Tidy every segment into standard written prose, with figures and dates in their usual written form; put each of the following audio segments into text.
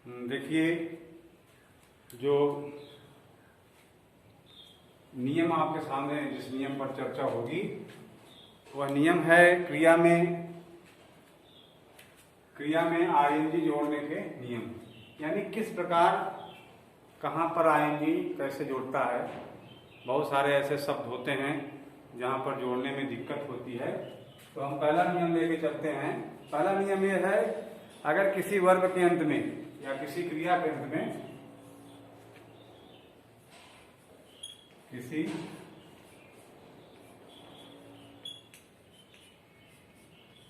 देखिए, जो नियम आपके सामने जिस नियम पर चर्चा होगी वह नियम है क्रिया में आईएनजी जोड़ने के नियम। यानी किस प्रकार, कहाँ पर आईएनजी कैसे जोड़ता है। बहुत सारे ऐसे शब्द होते हैं जहाँ पर जोड़ने में दिक्कत होती है, तो हम पहला नियम लेके चलते हैं। पहला नियम यह है, अगर किसी वर्ब के अंत में या किसी क्रिया के अंत में किसी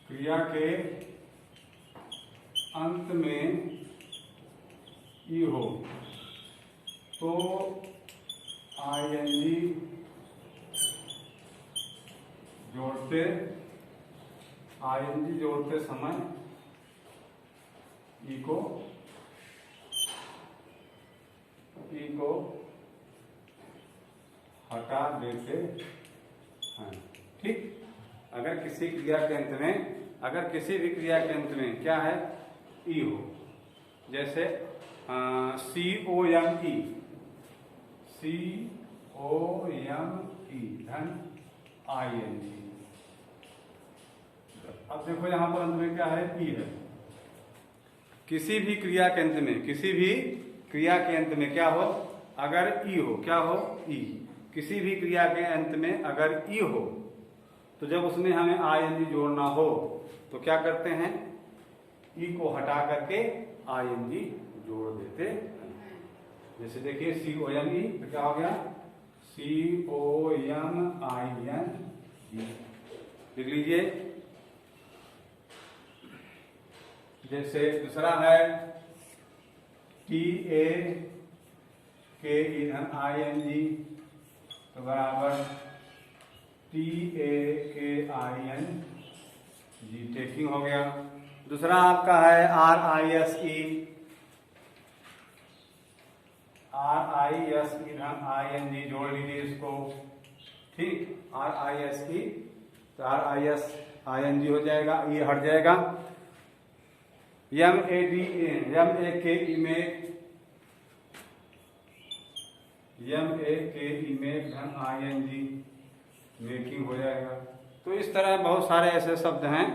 क्रिया के अंत में ई हो तो आईएनजी जोड़ते समय ई को हटा देते हैं। ठीक, अगर किसी क्रिया के अंत में, अगर किसी भी क्रिया के अंत में क्या है, ई हो, जैसे COME धन ING। अब देखो यहां पर अंत में क्या है, ई है। किसी भी क्रिया के अंत में क्या हो, अगर ई हो, क्या हो, ई। किसी भी क्रिया के अंत में अगर ई हो तो जब उसमें हमें आईएनजी जोड़ना हो तो क्या करते हैं, ई को हटा करके आईएनजी जोड़ देते हैं। जैसे देखिए COME तो क्या हो गया, COMING। लिख लीजिए। जैसे दूसरा है TAKE धन ING तो बराबर TAKING, टेकिंग हो गया। दूसरा आपका है RISE धन ING, जोड़ लीजिए इसको। ठीक, RISE तो RISING हो जाएगा, ये हट जाएगा। MAKE धन ING, मेकिंग हो जाएगा। तो इस तरह बहुत सारे ऐसे शब्द हैं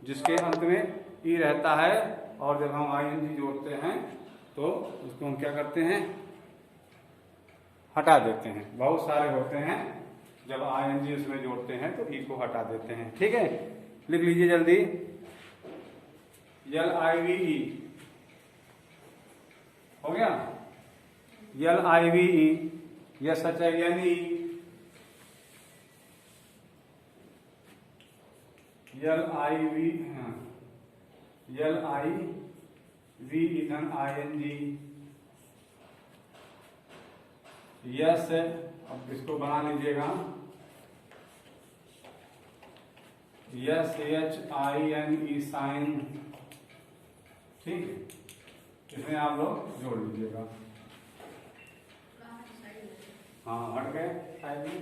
जिसके अंत में ई रहता है और जब हम आईएनजी जोड़ते हैं तो उसको हम क्या करते हैं, हटा देते हैं। बहुत सारे होते हैं जब आईएनजी उसमें जोड़ते हैं तो ई को हटा देते हैं। ठीक है, लिख लीजिए जल्दी। LIVE हो गया, LIVE, यह सच है यानी LIVE धन ING, यस। अब इसको बना लीजिएगा, SHINE साइन। ठीक है, इसमें आप लोग जोड़ लीजिएगा। हाँ, हट गए साइड में।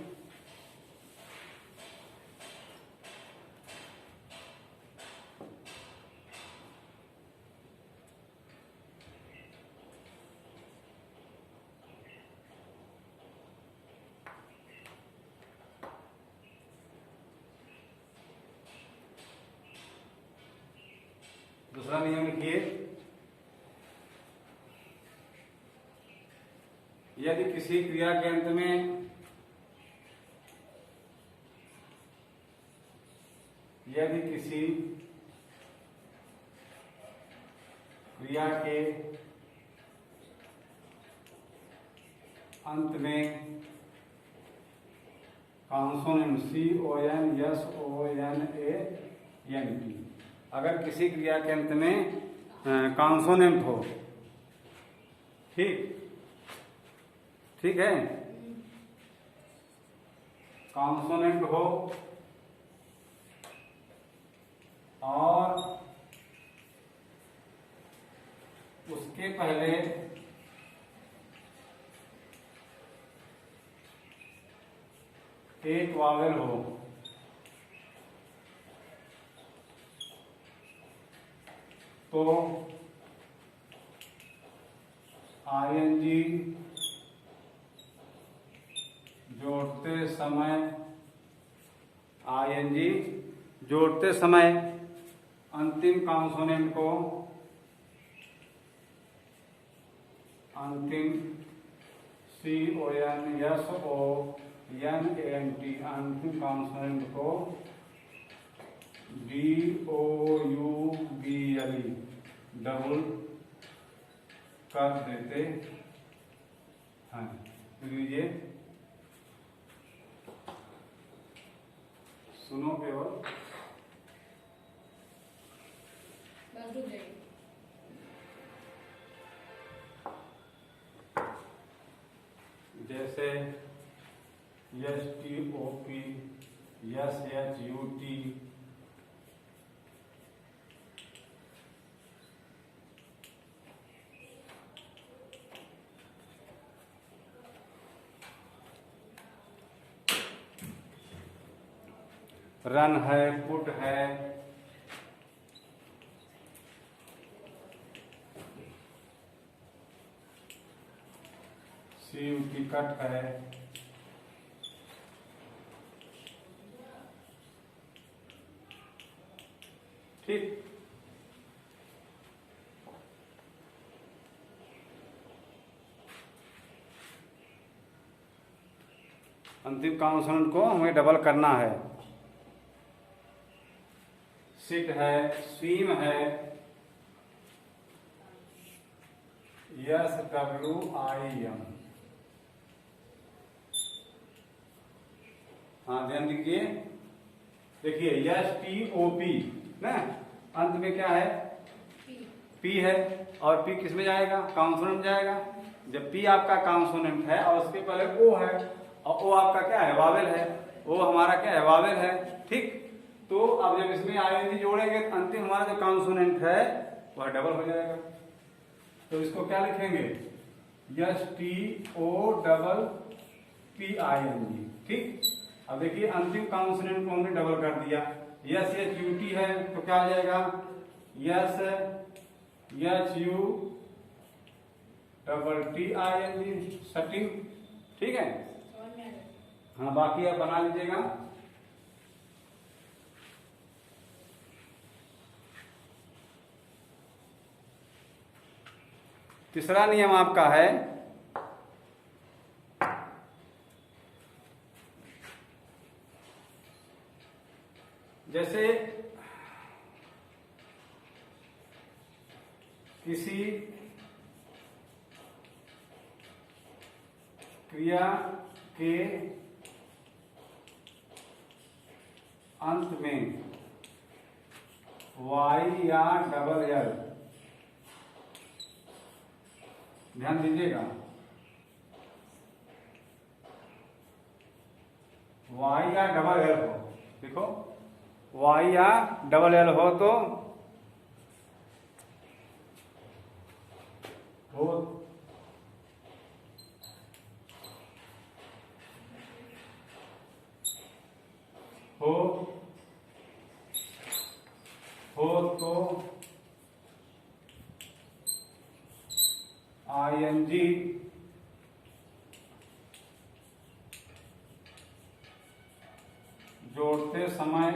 दूसरा नियम लिखिए, यदि किसी क्रिया के अंत में कॉन्सोनेंट CONSONANT, अगर किसी क्रिया के अंत में कॉन्सोनेंट हो, ठीक है, कॉन्सोनेंट हो और उसके पहले एक वावेल हो, तो आईएनजी जोड़ते समय, आईएनजी जोड़ते समय अंतिम कॉन्सोनेंट को, अंतिम CONSONANT अंतिम कॉन्सोनेंट को DOUBLE डबल कर देते हैं। लीजिए सुनो केवल, जैसे STOP, SHUT, रन है, पुट है, CUT कट है, ठीक। अंतिम कॉन्सोनेंट को हमें डबल करना है। सिट है, स्वीम है, SWIM। हाँ ध्यान दीजिए, देखिए STOP ना, अंत में क्या है, P है, और P किस में जाएगा, कॉन्सोनेंट जाएगा। जब P आपका कॉन्सोनेंट है और उसके पहले O है, और O आपका क्या है, वावेल है, O हमारा क्या है, वावेल है, ठीक। तो अब जब इसमें आईएनजी जोड़ेंगे तो अंतिम हमारा जो कॉन्सोनेंट है वह डबल हो जाएगा। तो इसको क्या लिखेंगे, STOPPING, ठीक। अब देखिए अंतिम कॉन्सोनेंट को हमने डबल कर दिया, SHUT है तो क्या हो जाएगा, SHUTTING, शटिंग, ठीक है। हाँ बाकी आप बना लीजिएगा। तीसरा नियम आपका है, जैसे किसी क्रिया के अंत में Y या डबल L, ध्यान दीजिएगा, Y या डबल L हो, देखो Y या डबल L हो तो हो तो आईएनजी जोड़ते समय,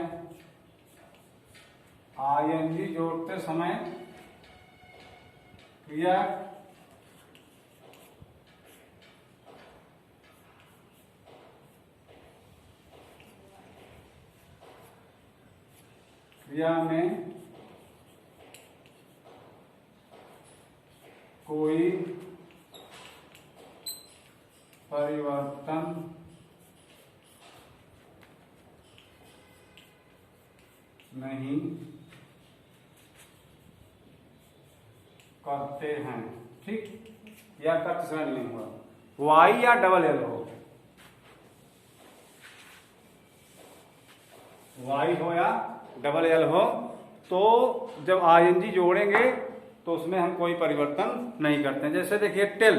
आईएनजी जोड़ते समय क्रिया में कोई परिवर्तन नहीं करते हैं, ठीक। या कट समय नहीं हुआ, Y या डबल L हो, Y हो या डबल L हो, तो जब आईएनजी जोड़ेंगे तो उसमें हम कोई परिवर्तन नहीं करते हैं। जैसे देखिए टेल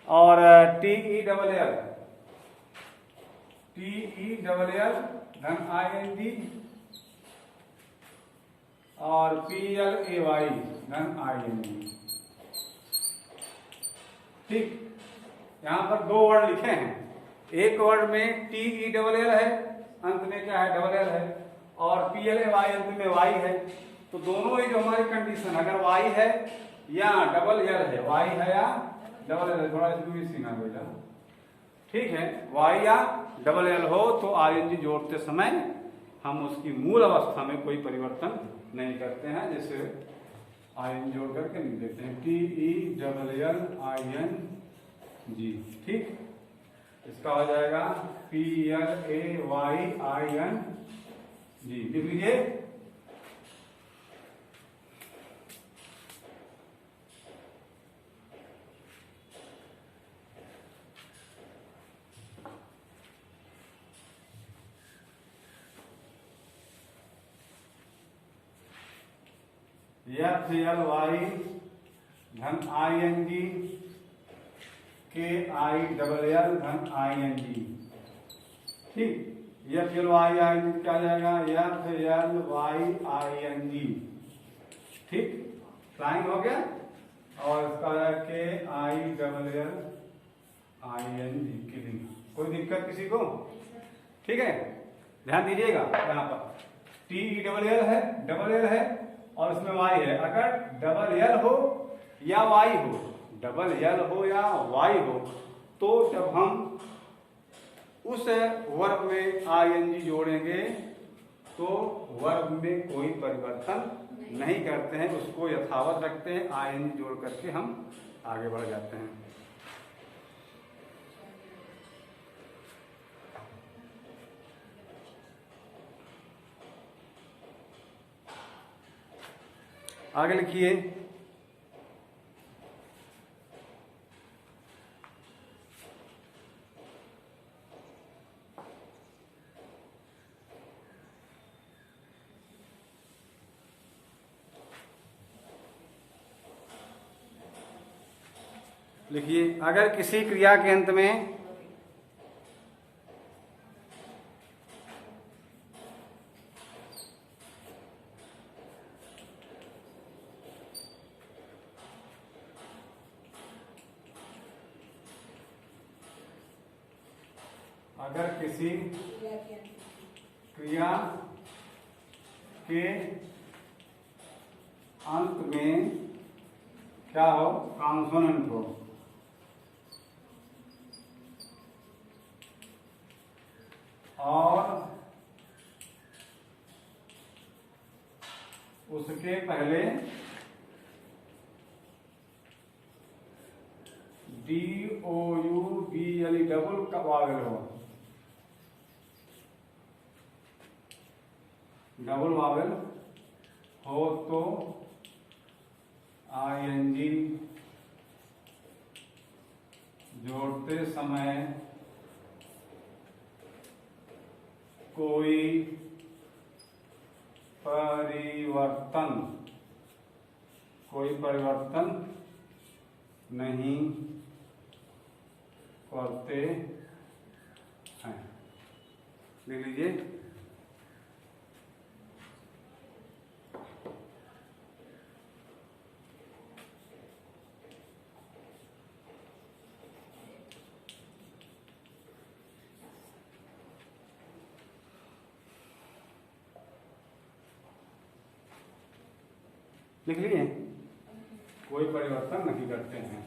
और TE डबल L धन ING और PLAY धन ING, ठीक, यहाँ पर दो वर्ड लिखे हैं, एक वर्ड में TELL है, अंत में क्या है, डबल एल है, और PLAY अंत में वाई है। तो दोनों ही जो हमारी कंडीशन, अगर वाई है या डबल एल है, वाई है या डबल एल है, थोड़ा इसमें ना बेटा, ठीक है, वाई या डबल एल हो तो ING जोड़ते समय हम उसकी मूल अवस्था में कोई परिवर्तन नहीं करते हैं, जैसे IN जोड़ करके लिख देते हैं TELLING, ठीक। इसका हो जाएगा PLAYING, लिख लीजिए। FLY धन ING, KILL धन ING, ठीक। FLY क्या जाएगा, FLYING, ठीक, फ्लाइंग हो गया। और इसका KILLING, किलिंग। कोई दिक्कत किसी को? ठीक है, ध्यान दीजिएगा, यहाँ पर TELL है, डबल एल है और इसमें वाई है। अगर डबल एल हो या वाई हो, डबल एल हो या वाई हो, तो जब हम उस वर्ब में ING जोड़ेंगे तो वर्ब में कोई परिवर्तन नहीं करते हैं, उसको यथावत रखते हैं, ING जोड़ करके हम आगे बढ़ जाते हैं। आगे लिखिए, लिखिए, अगर किसी क्रिया के अंत में क्रिया के अंत में क्या हो, कॉन्सोनेंट हो, और उसके पहले DOUBLE डबल का वावेल हो, डबल वावेल हो तो ING जोड़ते समय कोई परिवर्तन नहीं करते हैं। लिख लीजिए, लिख लिए, कोई परिवर्तन नहीं करते हैं।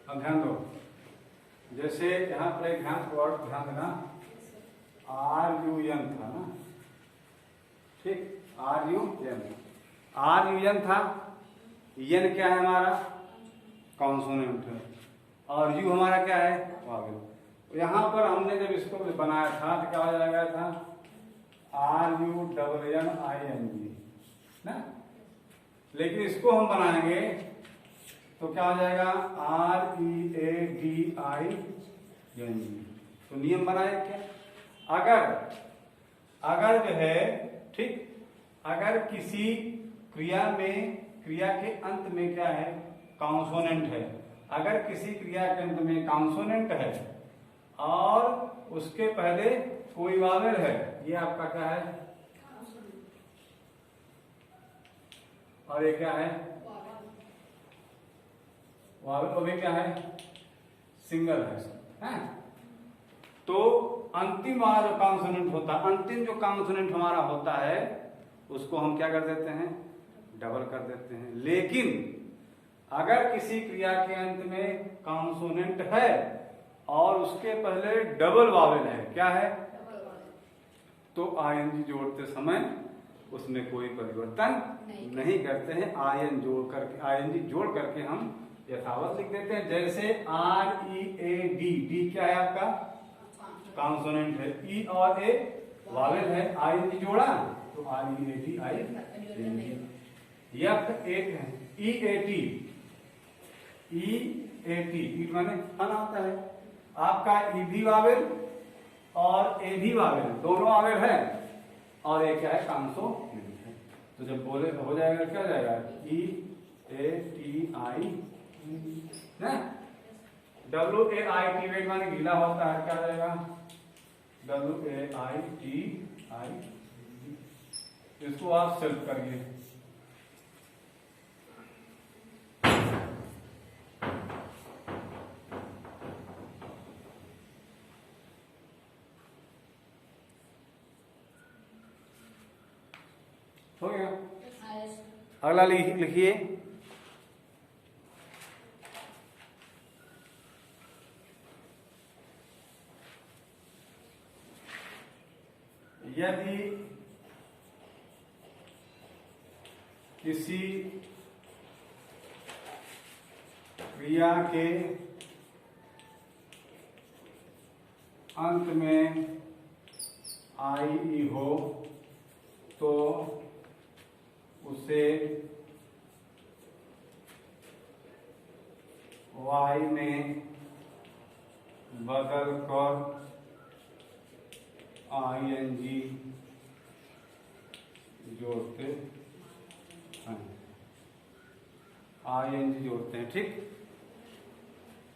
अब ध्यान दो, जैसे यहाँ पर एक वर्ड ध्यान देना, RUN था ना, ठीक, RUN था, यन क्या है हमारा, कॉन्सोनेंट है, और यू हमारा क्या है, वावेल। यहाँ पर हमने जब इसको बनाया था तो क्या हो जाएगा था, RUNNING ना, लेकिन इसको हम बनाएंगे तो क्या हो जाएगा, READING। तो नियम बनाए क्या, अगर अगर जो है, ठीक, अगर किसी क्रिया में, क्रिया के अंत में क्या है, कॉन्सोनेंट है, अगर किसी क्रिया के अंत में कॉन्सोनेंट है और उसके पहले कोई वावेल है, ये आपका क्या है, और ये क्या है, वावेल, वो भी क्या है, सिंगल है। तो अंतिम वाला जो कॉन्सोनेंट होता है, अंतिम जो कॉन्सोनेंट हमारा होता है, उसको हम क्या कर देते हैं, डबल कर देते हैं। लेकिन अगर किसी क्रिया के अंत में कॉन्सोनेंट है और उसके पहले डबल वावेल है, क्या है, तो आईएनजी जोड़ते समय उसमें कोई परिवर्तन नहीं करते हैं। आईएनजी जोड़ करके हम यथावत लिख देते हैं। जैसे READ, डी क्या है आपका, कॉन्सोनेंट है, ई और ए वावेल है, आईएनजी जोड़ा तो READ आई। EAT माने अन आता है, आपका ई भी वावेल और ए भी वावेल, दोनों वावेल है, और एक क्या है, कॉन्सोनेंट है। तो जब बोले हो जाएगा, क्या जाएगा, EATI ना, WAIT वेट माने गीला होता है, क्या जाएगा, WAITI। इसको आप सेल्फ करिए। हो गया। अगला लिखिए, यदि किसी क्रिया के अंत में आई हो तो उसे वाई में बदल कर आईएनजी जोड़ते हैं, आईएनजी जोड़ते हैं, ठीक।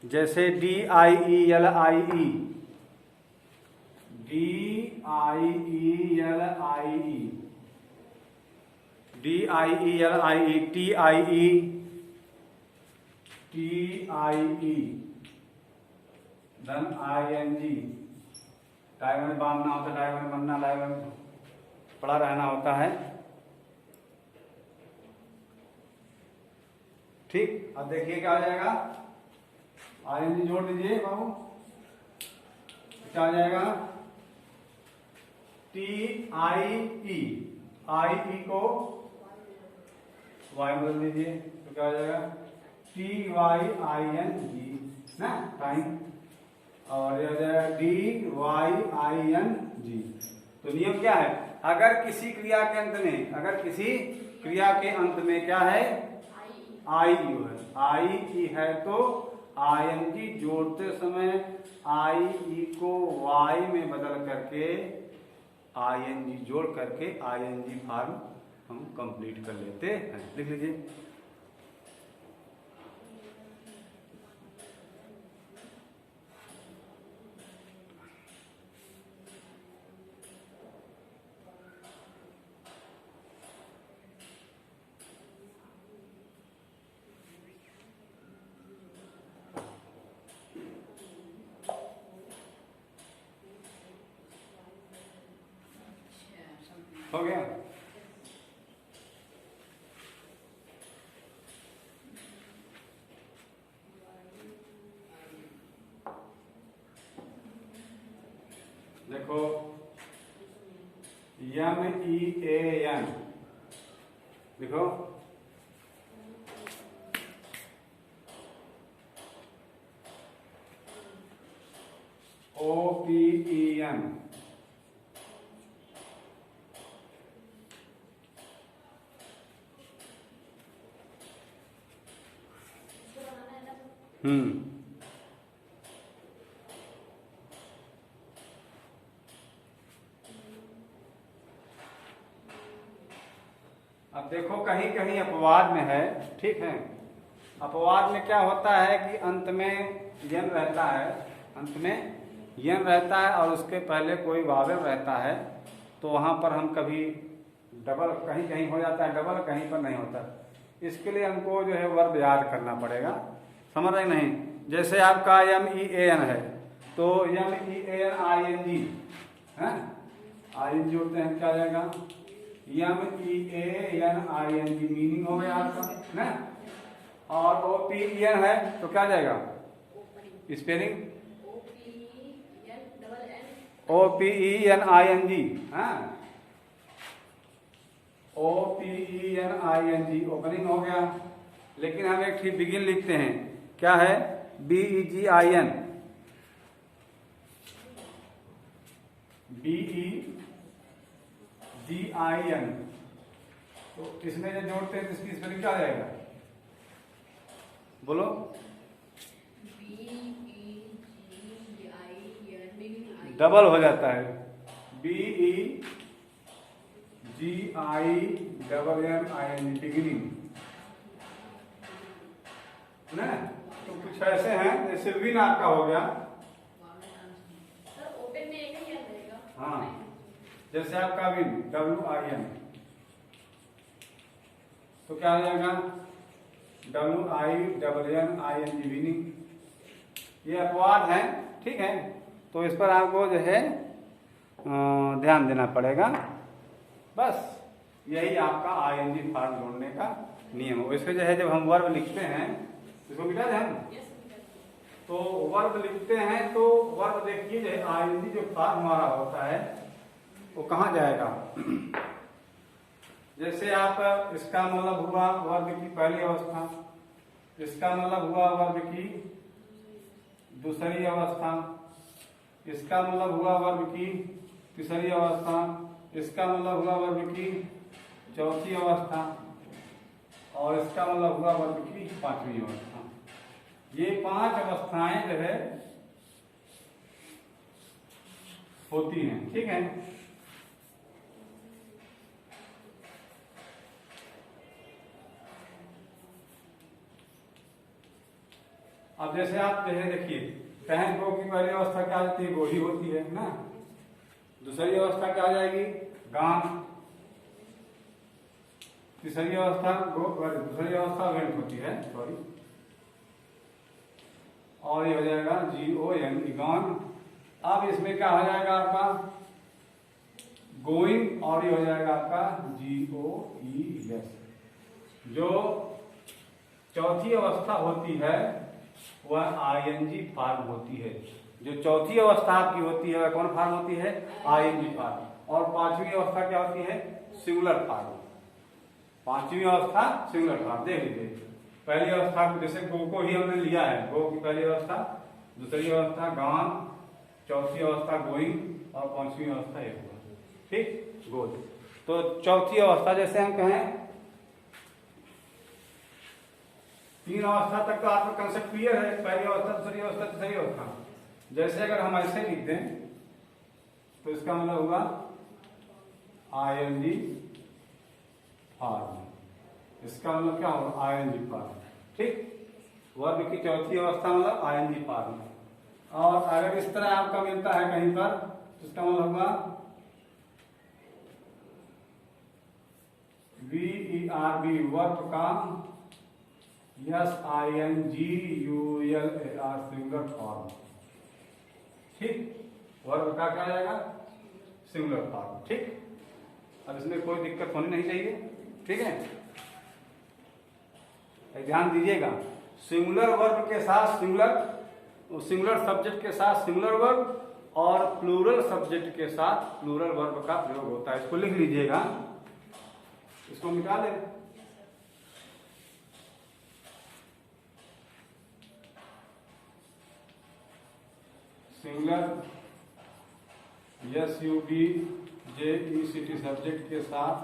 जैसे DIELIE, TIE धन ING, टाइम में बांधना होता है, टाइम में बनना, टाइम में पड़ा रहना होता है, ठीक। अब देखिए क्या आ जाएगा, ING जोड़ दीजिए बाबू, क्या आ जाएगा, TIE, IE को Y बदल दीजिए तो क्या आ जाएगा, TYING ना, टाइम, और यह जाएगा DYING। तो नियम क्या है, अगर किसी क्रिया के अंत में, अगर किसी क्रिया के अंत में क्या है, आई है, आई है, तो आईएनजी जोड़ते समय आई ई को वाई में बदल करके आईएनजी जोड़ करके आईएनजी फॉर्म हम कंप्लीट कर लेते हैं। लिख लीजिए, हो गया। देखो MEAN, देखो OPEN, अब देखो कहीं कहीं अपवाद में है, ठीक है। अपवाद में क्या होता है कि अंत में यन रहता है, अंत में यन रहता है और उसके पहले कोई वावेल रहता है, तो वहाँ पर हम कभी डबल, कहीं कहीं हो जाता है डबल, कहीं पर नहीं होता। इसके लिए हमको जो है वर्ब याद करना पड़ेगा, समझ रहे नहीं। जैसे आपका MEAN है, तो MEANING है, ING होते हैं, क्या आ जाएगा MEANING, मीनिंग हो गया आपका ना। और OPEN है तो क्या आ जाएगा स्पेलिंग OPENING, हाँ OPENING, ओपनिंग हो गया। लेकिन हम एक ठीक बिगिन लिखते हैं, क्या है BEGIN, BEGIN, तो इसमें जो जोड़ते हैं तो इसकी स्पेलिंग क्या आ जाएगा, बोलो। डबल हो जाता है, BEGINN, बिगिनिंग ना। तो कुछ ऐसे हैं, जैसे विन आपका हो गया, हाँ, जैसे आपका विन WIN, तो क्या हो जाएगा WINNING, विनिंग। ये अपवाद है, ठीक है। तो इस पर आपको जो है ध्यान देना पड़ेगा, बस यही आपका ING फॉर्म जोड़ने का नियम है। वैसे जो है जब हम वर्ब लिखते हैं, इसको मिटा दें हम, तो वर्ब लिखते हैं तो वर्ब देखिए जो है ING जो फॉर्म हमारा होता है वो कहाँ जाएगा। जैसे आप, इसका मतलब हुआ वर्ब की पहली अवस्था, इसका मतलब हुआ वर्ब की दूसरी अवस्था, इसका मतलब हुआ वर्ब की तीसरी अवस्था, इसका मतलब हुआ वर्ब की चौथी अवस्था, और इसका मतलब हुआ वर्ब की पांचवी अवस्था। ये 5 अवस्थाएं जो है होती हैं, ठीक है। अब जैसे आप जो है देखिए, कहें गो की पहली अवस्था क्या होती है, गोही होती है ना। दूसरी अवस्था क्या आ जाएगी, गान। तीसरी अवस्था दूसरी अवस्था वेंट होती है, सॉरी, और ये हो जाएगा GON, गॉन। अब इसमें क्या हो जाएगा आपका गोइंग, और ये हो जाएगा आपका GOES। जो चौथी अवस्था होती है वह ING फॉर्म होती है। जो चौथी अवस्था आपकी होती है वह कौन फॉर्म होती है, ING फॉर्म। और पांचवी अवस्था क्या होती है, सिंगुलर फॉर्म। पांचवी अवस्था सिंगुलर फॉर्म। देख लीजिए, पहली अवस्था जैसे गो को ही हमने लिया है, गो की पहली अवस्था, दूसरी अवस्था गॉन, चौथी अवस्था गोइंग, और पांचवी अवस्था एक हुआ, ठीक, गुड। तो चौथी अवस्था जैसे हम कहें, 3 अवस्था तक तो आपका कंसेप्ट क्लियर है, पहली अवस्था, दूसरी अवस्था, तीसरी अवस्था। जैसे अगर हम ऐसे लिख दें तो इसका मतलब हुआ ING फॉर्म, इसका मतलब क्या होगा ING फॉर्म, ठीक। वर्ब की चौथी अवस्था मतलब ING फॉर्म। और अगर इस तरह आपका मिलता है कहीं पर तो इसका मतलब होगा VERB, वर्ब का SINGULAR, सिंगुलर फॉर्म, ठीक। वर्ब का क्या आएगा, सिंगुलर फॉर्म, ठीक। अब इसमें कोई दिक्कत होनी नहीं चाहिए, ठीक है। ध्यान दीजिएगा, सिंगुलर वर्ब के साथ सिंगुलर सब्जेक्ट के साथ सिंगुलर वर्ब, और प्लूरल सब्जेक्ट के साथ प्लूरल वर्ब का प्रयोग होता है। इसको लिख लीजिएगा, इसको मिटा दें। सिंगुलर SUBJECT सब्जेक्ट के साथ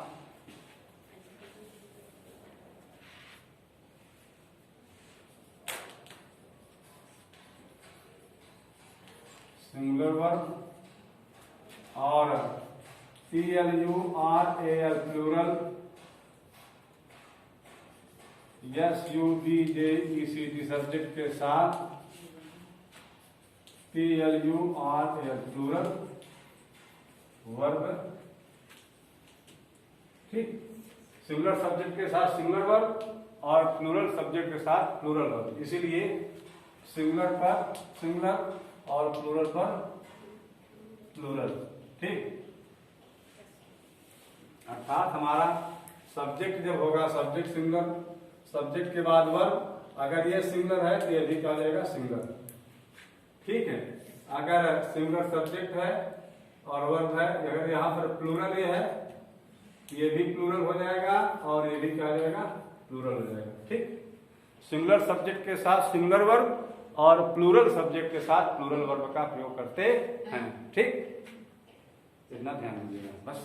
सिंगुलर वर्ब, और PLURAL प्लूरल SUBJECT सब्जेक्ट के साथ PLURAL प्लूरल वर्ब, ठीक। सिंगुलर सब्जेक्ट के साथ सिंगुलर वर्ब और प्लूरल सब्जेक्ट के साथ प्लूरल वर्ब, इसीलिए सिंगुलर पर सिंगुलर और प्लूरल पर प्लूरल, ठीक। अर्थात हमारा सब्जेक्ट जब होगा सब्जेक्ट सिंगुलर, सब्जेक्ट के बाद वर्ब, अगर ये सिंगुलर है तो ये भी क्या हो जाएगा सिंगुलर, ठीक है। अगर सिंगुलर सब्जेक्ट है और वर्ब है, अगर यहाँ पर प्लूरल ये है, ये भी प्लूरल हो जाएगा और ये भी क्या हो जाएगा प्लूरल हो जाएगा, ठीक। सिंगुलर सब्जेक्ट के साथ सिंगुलर वर्ब और प्लूरल सब्जेक्ट के साथ प्लूरल वर्ब का प्रयोग करते हैं, ठीक। इतना ध्यान दीजिएगा बस।